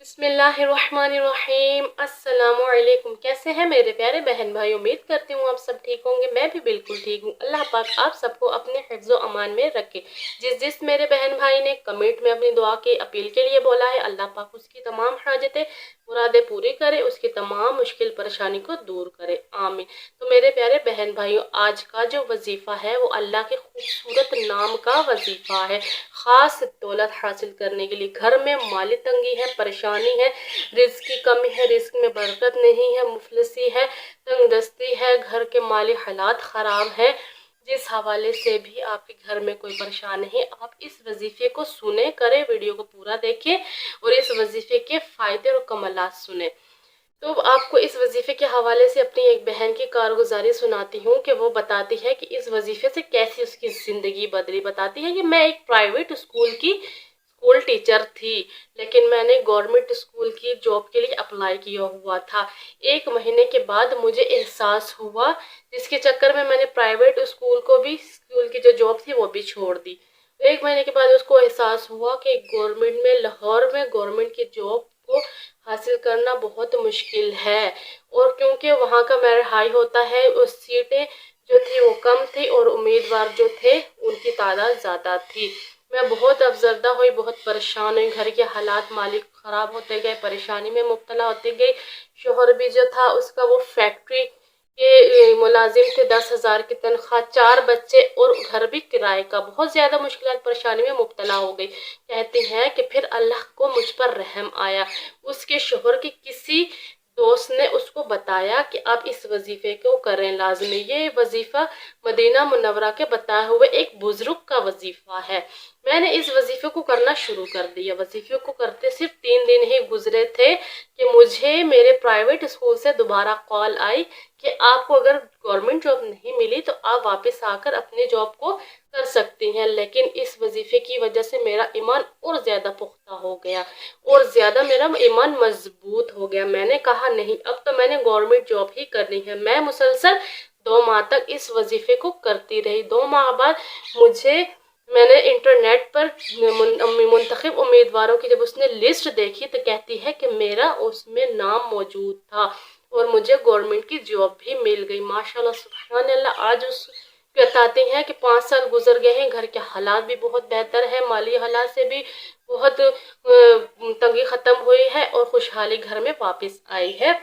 बिस्मिल्लाहिर्रहमानिर्रहीम। अस्सलामुअलैकुम। कैसे हैं मेरे प्यारे बहन भाई? उम्मीद करती हूँ आप सब ठीक होंगे। मैं भी बिल्कुल ठीक हूँ। अल्लाह पाक आप सबको अपने हिफ्ज़ो अमान में रखे। जिस मेरे बहन भाई ने कमेंट में अपनी दुआ की अपील के लिए बोला है, अल्लाह पाक उसकी तमाम हाजतें मुरादें पूरी करे, उसकी तमाम मुश्किल परेशानी को दूर करे, आमीन। तो मेरे प्यारे बहन भाइयों, आज का जो वजीफ़ा है वो अल्लाह के खूबसूरत नाम का वजीफ़ा है। ख़ास दौलत हासिल करने के लिए घर में माली तंगी है, परेशानी है, रिज़्क की कमी है, रिज़्क में बरकत नहीं है, मुफलिसी है, तंगदस्ती है, घर के माली हालात ख़राब है, जिस हवाले से भी आपके घर में कोई परेशान है, आप इस वजीफ़े को सुने, करें, वीडियो को पूरा देखें और इस वजीफ़े के फ़ायदे और कमालात सुने। तो आपको इस वजीफ़े के हवाले से अपनी एक बहन की कारगुजारी सुनाती हूँ कि वो बताती है कि इस वजीफ़े से कैसी उसकी ज़िंदगी बदली। बताती है कि मैं एक प्राइवेट स्कूल टीचर थी, लेकिन मैंने गवर्नमेंट स्कूल की जॉब के लिए अप्लाई किया हुआ था। 1 महीने के बाद मुझे एहसास हुआ, जिसके चक्कर में मैंने प्राइवेट स्कूल की जो जॉब थी वो भी छोड़ दी। 1 महीने के बाद उसको एहसास हुआ कि गवर्नमेंट में, लाहौर में गवर्नमेंट की जॉब को हासिल करना बहुत मुश्किल है, और क्योंकि वहाँ का मेरिट हाई होता है, उस सीटें जो थी वो कम थी और उम्मीदवार जो थे उनकी तादाद ज़्यादा थी। मैं बहुत अफजरदा हुई, बहुत परेशान हुई, घर के हालात माली ख़राब होते गए, परेशानी में मुब्तला होती गई। शोहर भी जो था उसका वो फैक्ट्री के मुलाजिम थे, 10,000 की तनख्वाह, 4 बच्चे और घर भी किराए का। बहुत ज़्यादा मुश्किल परेशानी में मुब्तला हो गई। कहती हैं कि फिर अल्लाह को मुझ पर रहम आया। उसके शोहर की किसी दोस्त ने उसको बताया कि आप इस वजीफ़े को करें लाजमी। ये वजीफ़ा मदीना मुनव्वरा के बताए हुए एक बुजुर्ग का वजीफ़ा है। मैंने इस वजीफ़े को करना शुरू कर दिया। वजीफ़े को करते सिर्फ 3 दिन ही गुजरे थे कि मुझे मेरे प्राइवेट स्कूल से दोबारा कॉल आई कि आपको अगर गवर्नमेंट जॉब नहीं मिली तो आप वापस आकर अपनी जॉब को कर सकती हैं। लेकिन इस वजीफ़े की वजह से मेरा ईमान और ज़्यादा पुख्ता हो गया और ज़्यादा मेरा ईमान मजबूत हो गया। मैंने कहा नहीं, अब तो मैंने गवर्नमेंट जॉब ही करनी है। मैं मुसलसल 2 माह तक इस वजीफ़े को करती रही। 2 माह बाद मैंने इंटरनेट पर मुंतखब उम्मीदवारों की जब उसने लिस्ट देखी तो कहती है कि मेरा उसमें नाम मौजूद था और मुझे गवर्नमेंट की जॉब भी मिल गई। माशाल्लाह सुभान अल्लाह। आज उस बताते हैं कि 5 साल गुजर गए हैं, घर के हालात भी बहुत बेहतर है, माली हालात से भी बहुत तंगी ख़त्म हुई है और खुशहाली घर में वापस आई है।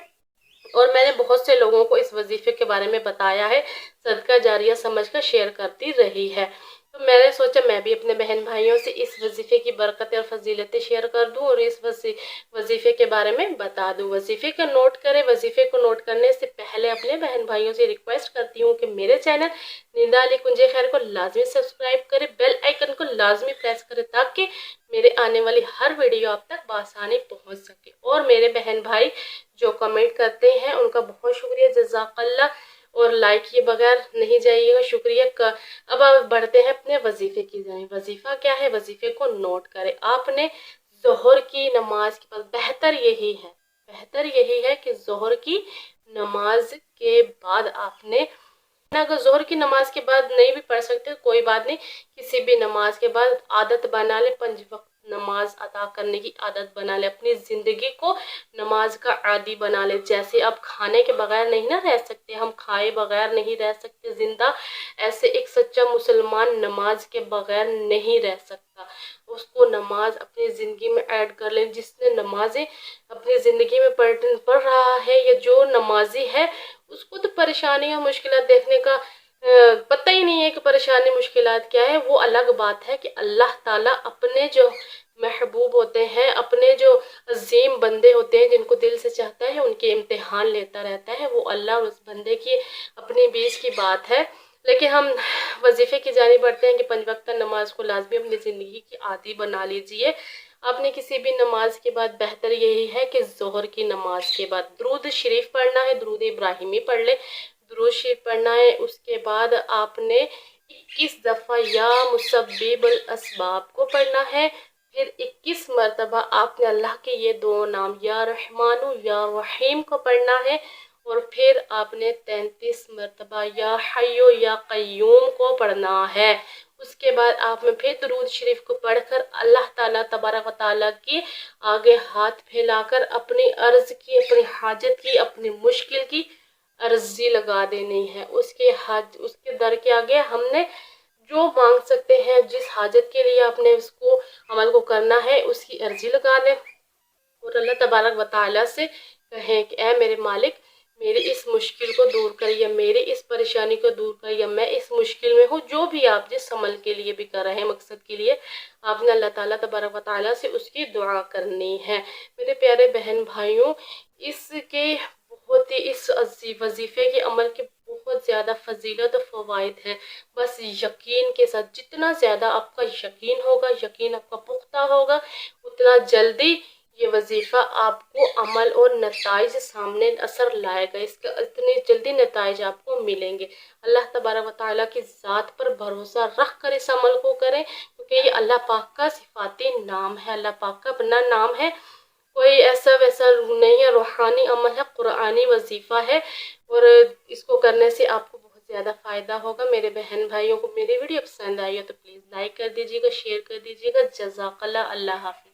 और मैंने बहुत से लोगों को इस वजीफ़े के बारे में बताया है, सदका जारिया समझकर शेयर करती रही है। तो मैंने सोचा मैं भी अपने बहन भाइयों से इस वजीफ़े की बरकतें और फजीलतें शेयर कर दूं और इस वजीफ़े के बारे में बता दूं। वजीफ़े को नोट करें। वजीफ़े को नोट करने से पहले अपने बहन भाइयों से रिक्वेस्ट करती हूँ कि मेरे चैनल निंदा अली कुंजे खैर को लाजमी सब्सक्राइब करें, बेल आइकन को लाजमी प्रेस करें ताकि मेरे आने वाली हर वीडियो आप तक बआसानी पहुँच सके। और मेरे बहन भाई जो कमेंट करते हैं उनका बहुत शुक्रिया, जज़ाकल्लाह। और लाइक किए बगैर नहीं जाइएगा, शुक्रिया का। अब आप बढ़ते हैं अपने वजीफ़े की जानिब। वजीफ़ा क्या है? वजीफ़े को नोट करें। आपने ज़ोहर की नमाज के बाद बेहतर यही है कि ज़ोहर की नमाज के बाद आपने, अगर ज़ोहर की नमाज के बाद नहीं भी पढ़ सकते तो कोई बात नहीं, किसी भी नमाज के बाद आदत बना ले, 5 वक्त नमाज अदा करने की आदत बना ले, अपनी ज़िंदगी को नमाज का आदी बना ले। जैसे आप खाने के बगैर नहीं ना रह सकते, हम खाए बगैर नहीं रह सकते ज़िंदा, ऐसे एक सच्चा मुसलमान नमाज के बगैर नहीं रह सकता। उसको नमाज अपनी ज़िंदगी में ऐड कर ले। जिसने नमाजें अपनी ज़िंदगी में पढ़ रहा है या जो नमाजी है, उसको तो परेशानी और मुश्किलात देखने का पता ही नहीं है कि परेशानी मुश्किलात क्या है। वो अलग बात है कि अल्लाह ताला अपने जो महबूब होते हैं, अपने जो अजीम बंदे होते हैं जिनको दिल से चाहता है उनके इम्तिहान लेता रहता है। वो अल्लाह और उस बंदे की अपनी बीच की बात है। लेकिन हम वजीफ़े की जानिब बढ़ते हैं कि 5 वक्त नमाज को लाजमी अपनी ज़िंदगी की आदी बना लीजिए। आपने किसी भी नमाज के बाद बेहतर यही है कि ज़ोहर की नमाज के बाद दुरूद शरीफ पढ़ना है, दुरूद इब्राहिमी पढ़ ले, दुरूद शरीफ पढ़ना है। उसके बाद आपने 21 दफ़ा या मुसब्बिबुल असबाब को पढ़ना है। फिर 21 मरतबा आपने अल्लाह के ये 2 नाम या रहमानु या रहीम को पढ़ना है। और फिर आपने 33 मरतबा या हय्यो या क़य्यूम को पढ़ना है। उसके बाद आपने फिर दुरूद शरीफ को पढ़कर अल्लाह ताला तबारक व तआला की आगे हाथ फैलाकर अपनी अर्ज़ की, अपनी हाजत की, अपनी मुश्किल की अर्जी लगा देनी है। उसके दर के आगे हमने जो मांग सकते हैं, जिस हाजत के लिए आपने उसको अमल को करना है, उसकी अर्जी लगा दें और अल्लाह तबारक व तआला से कहें कि ऐ मेरे मालिक, मेरी इस मुश्किल को दूर करिए, मेरी इस परेशानी को दूर करिए, मैं इस मुश्किल में हूँ। जो भी आप जिस अमल के लिए भी कर रहे हैं, मकसद के लिए, आपने अल्लाह ताला तबारक व तआला से उसकी दुआ करनी है। मेरे प्यारे बहन भाइयों, इसके बहुत ही इस वजीफ़े के अमल के बहुत ज़्यादा फजीलत और फ़वाइद हैं। बस यकीन के साथ, जितना ज़्यादा आपका यकीन होगा, यकीन आपका पुख्ता होगा, उतना जल्दी ये वजीफ़ा आपको अमल और नताइज सामने असर लाएगा। इसका इतनी जल्दी नताइज आपको मिलेंगे। अल्लाह तबारक व तआला की ज़ात पर भरोसा रख कर इस अमल को करें, क्योंकि ये अल्लाह पाक का सिफाती नाम है, अल्लाह पाक का अपना नाम है। कोई ऐसा वैसा नहीं है, रूहानी अमल है, कुरानी वजीफ़ा है और इसको करने से आपको बहुत ज़्यादा फ़ायदा होगा। मेरे बहन भाइयों को मेरी वीडियो पसंद आई है तो प्लीज़ लाइक कर दीजिएगा, शेयर कर दीजिएगा। जज़ाकल्लाह। अल्लाह हाफ़िज़।